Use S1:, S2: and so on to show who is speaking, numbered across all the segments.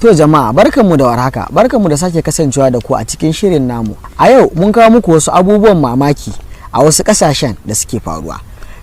S1: To jama'a barkanmu da warhaka, barkanmu da sake kasancewa da ku a cikin shirin namu. A yau mun kawo muku wasu abubuwan mamaki a wasu kasashen da suke faruwa.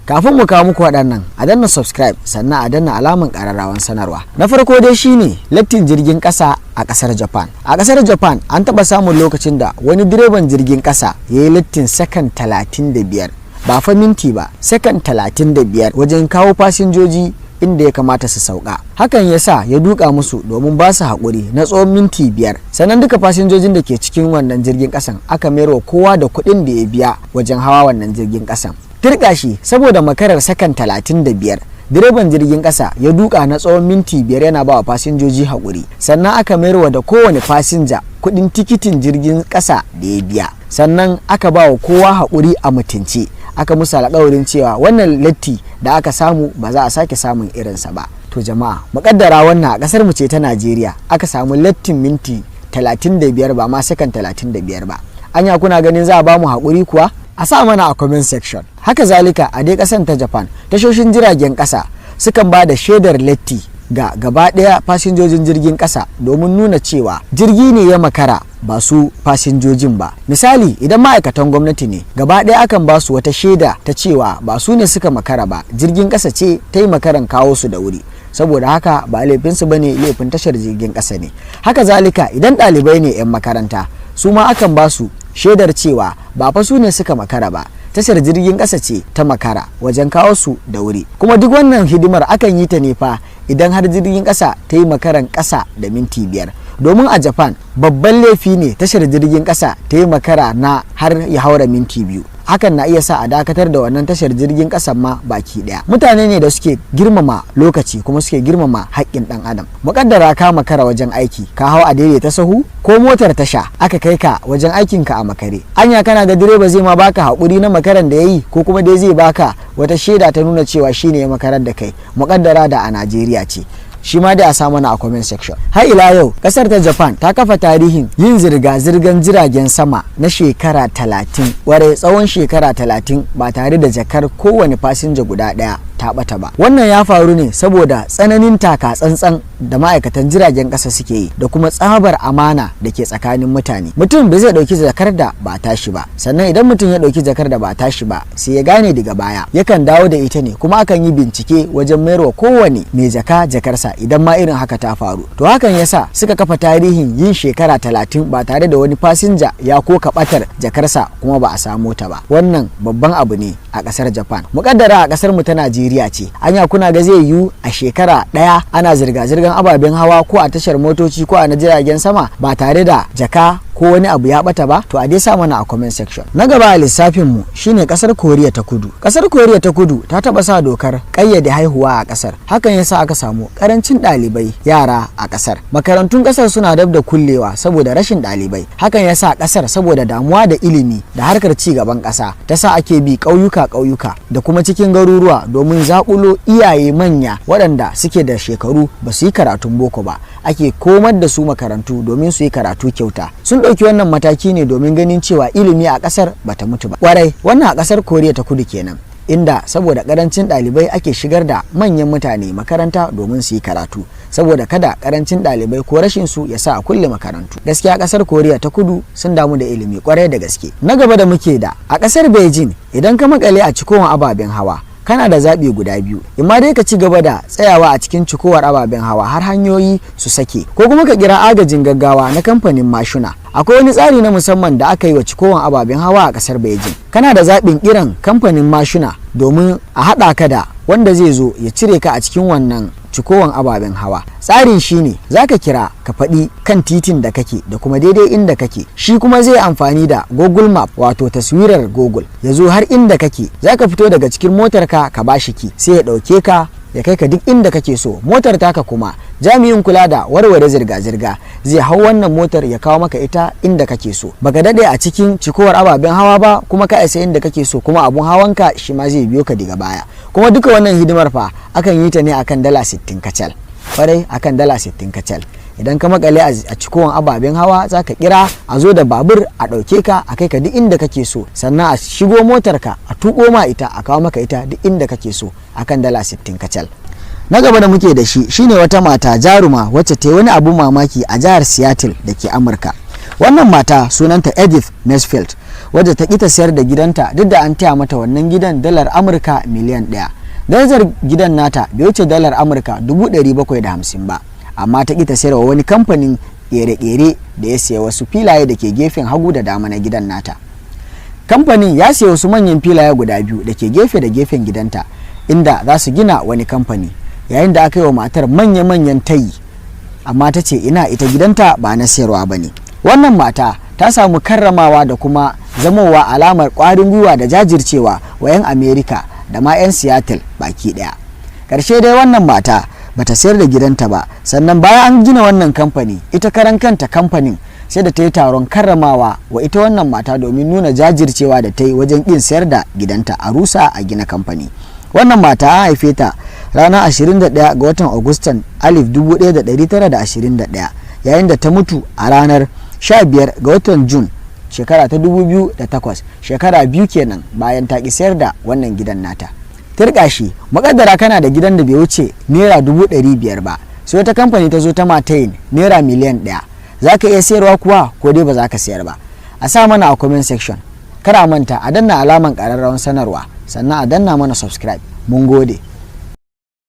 S1: Kafin mu kawo muku waɗannan, a danna subscribe sannan a danna alaman ƙararrawan sanarwa. Na farko dai shine lattin jirgin ƙasa a ƙasar Japan. A ƙasar Japan an taɓa samun lokacin da wani direban jirgin ƙasa ya yi lattin sakan 35, ba fa minti ba, sakan 35 wajen kawo fasinjoji inda ya kamata su sauka. Hakan ya sa ya duka musu domin ba su haƙuri na tsawon minti 5. Sannan duka fasinjojin da ke cikin wannan jirgin ƙasan aka mayar wa kowa da kuɗin da ya biya wajen hawa wannan jirgin ƙasan. Turka shi saboda makarar sakan 35, direban jirgin ƙasa ya duka na tsawon minti 5 yana ba wa fasinjoji haƙuri. Sannan aka mayar wa da kowane fasinja kuɗin tikitin jirgin ƙasa da ya biya. Sannan aka ba wa kowa haƙuri a mutunci. Aka musu alƙawarin cewa wannan latti da aka samu ba za a sake samun irinsa ba. To jama'a, muƙaddara wannan a ƙasar mu ce ta Najeriya aka samu lattin minti 35 ba ma sakan 35 ba. Anya kuna ganin za a ba mu haƙuri kuwa? A sa mana a comment section. Haka zalika a dai ƙasar ta Japan, tashoshin jiragen ƙasa sukan ba da shaidar latti ga gaba ɗaya fasinjojin jirgin ƙasa domin nuna cewa jirgi ne ya makara ba su fasinjojin ba. Misali, idan ma'aikatan gwamnati ne, gaba ɗaya akan ba su wata shaida ta cewa ba su ne suka makara ba, jirgin ƙasa ce ta yi makaran kawo su da wuri. Saboda haka ba laifinsu ba ne, laifin tashar jirgin ƙasa ne. Haka zalika idan ɗalibai ne 'yan makaranta, su ma akan ba su shaidar cewa ba fa su ne suka makara ba, tashar jirgin ƙasa ce ta makara wajen kawo su da wuri. Kuma duk wannan hidimar akan yi ta ne fa idan har jirgin ƙasa ta yi makaran ƙasa da minti 5. Domin a Japan babban laifi ne tashar jirgin ƙasa ta yi makara na har ya haura minti 2. Hakan na iya sa a dakatar da wannan tashar jirgin ƙasan ma baki ɗaya. Mutane ne da suke girmama lokaci kuma suke girmama haƙƙin ɗan adam. Muƙaddara ka makara wajen aiki, ka hau a daidaita sahu ko motar tasha aka kai ka wajen aikinka a makare. Anya kana ga direba zai ma baka haƙuri na makaran da ya yi, ko kuma dai zai baka wata shaida ta nuna cewa shine ya makarar da kai? Muƙaddara da a Najeriya ce. Shi ma da a sa mana a comment section. Har ila yau kasar ta Japan ta kafa tarihin yin zirga-zirgar jiragen sama na shekara 30, ware tsawon shekara 30 ba tare da jakar kowane fasinja guda ɗaya ta bata ba. Wannan ya faru ne saboda tsananin taka tsantsan da ma'aikatan jiragen ƙasa suke yi da kuma tsabar amana da ke tsakanin mutane. Mutum bai zai ɗauki jakar da ba tashi ba, sannan idan mutum ya ɗauki jakar da ba tashi ba sai ya gane daga baya yakan dawo da ita ne, kuma akan yi bincike wajen mayarwa kowane mai jaka jakarsa idan ma irin haka ta faru. To hakan yasa suka kafa tarihin yin shekara 30 ba tare da wani fasinja ya koka batar jakarsa kuma ba a samu ta ba. Wannan babban abu ne a ƙasar Japan. Muƙaddara a ƙasar mu ta Najeriya ce, anya kuna ga zai yiwu a shekara ɗaya ana zirga-zirgar ababen hawa ko a tashar motoci ko a na jiragen sama ba tare da jaka ko wani abu ya bata ba? To a dai sa mana a comment section. Na gaba a lissafin mu shine kasar Koriya ta Kudu. Kasar Koriya ta Kudu ta taba sa dokar kayyade haihuwa a kasar. Hakan yasa aka samu karancin ɗalibai yara a kasar. Makarantun kasar suna dab da kullewa saboda rashin ɗalibai. Hakan yasa kasar saboda damuwa da ilimi da harkar ci gaban kasa ta sa ake bi ƙauyuka da kuma cikin garuruwa domin zakulo iyaye manya waɗanda suke da shekaru ba su yi karatun boko ba. Ake komar da su makarantu domin su yi karatu kyauta. Sun ɗauki wannan mataki ne domin ganin cewa ilimi a ƙasar bata mutu ba. Kwarai, wannan a ƙasar Koriya ta Kudu kenan, inda saboda ƙarancin ɗalibai ake shigar da manyan mutane makaranta domin su yi karatu, saboda kada ƙarancin ɗalibai ko rashin su ya sa a kulle makarantu. Gaskiya ƙasar Koriya ta Kudu sun damu da ilimi kwarai da gaske. Na gaba da muke da a ƙasar Beijing, idan ka makale a cikowar ababen hawa kana da zaɓi guda biyu, imma dai ka ci gaba da tsayawa a cikin cikowar ababen hawa har hanyoyi su sake, ko kuma ka kira agajin gaggawa na kamfanin mashina. Akwai wani tsari na musamman da aka yi wa cikowar ababen hawa a ƙasar Beijing. Kana da zaɓin kiran kamfanin mashina domin a haɗa ka da wanda zai zo ya cire ka a cikin wannan cikowan ababen hawa. Tsarin shine zaka kira ka faɗi kan titin da kake da kuma daidai inda kake, shi kuma zai amfani da Google Map wato taswirar Google ya zo har inda kake. Zaka fito daga cikin motarka ka bashi ki sai ya ɗauke ka ya kai ka duk inda kake so. Motar taka kuma jami'in kula da warware zirga-zirga zai hau wannan motar ya kawo maka ita inda kake so. Baka dade a cikin cikowar ababen hawa ba, kuma ka isa inda kake so, kuma abun hawanka shi ma zai biyo ka daga baya. Kuma duka wannan hidimar fa akan yi ta ne akan dala 60 kacal. Kwarai, akan dala 60 kacal. Idan ka makale a cikowar ababen hawa za ka kira a zo da babur a ɗauke ka a kai ka duk inda kake so, sannan a shigo motarka a tuƙo ma ita a kawo maka ita duk inda kake so akan dala 60 kacal. Na gaba da muke da shi shine wata mata jaruma wacce ta yi wani abun mamaki a jihar Seattle da ke Amurka. Wannan mata sunanta Edith Mesfield, wadda ta kita sayar da gidanta duk da an taya mata wannan gidan dalar Amurka miliyan 1. Darajar gidan nata bai wuce dalar Amurka 750 ba, amma ta kita sayarwa wani kamfanin kere-kere da ya siya wasu filaye da ke gefen hagu da dama na gidan nata. Kamfanin ya siya wasu manyan filaye guda biyu da ke gefe da gefen gidanta, inda za su gina wani kamfani, yayin da aka yi wa matar manya-manyan tayi, amma ta ce ina ita gidanta ba na sayarwa ba ne. Wannan mata ta samu karramawa da kuma zamowa alamar ƙwarin gwiwa da jajircewa wa 'yan Amerika da ma 'yan Seattle baki ɗaya. Ƙarshe dai wannan mata bata sayar da gidanta ba, sannan bayan an gina wannan kamfani, ita karan kanta kamfanin sai da ta yi taron karramawa wa ita wannan mata domin nuna jajircewa da ta yi wajen ƙin sayar da gidanta a rusa a gina kamfani. Wannan mata an haife ta ranar 21 ga watan Agustan 1921, yayin da ta mutu a ranar 15 ga watan Jun shekara ta 2008, shekara 2 kenan bayan ta ki sayar da wannan gidan nata. Tirkashi, makaddara kana da gidan da bai wuce naira 500,000 ba, sai wata kamfani ta zo ta matayin naira miliyan 1. Za ka iya sayarwa kuwa ko dai ba za ka sayar ba? A sa mana a comment section. Kar a manta a danna alaman ƙararrawar sanarwa, sannan a danna mana subscribe. Mun gode.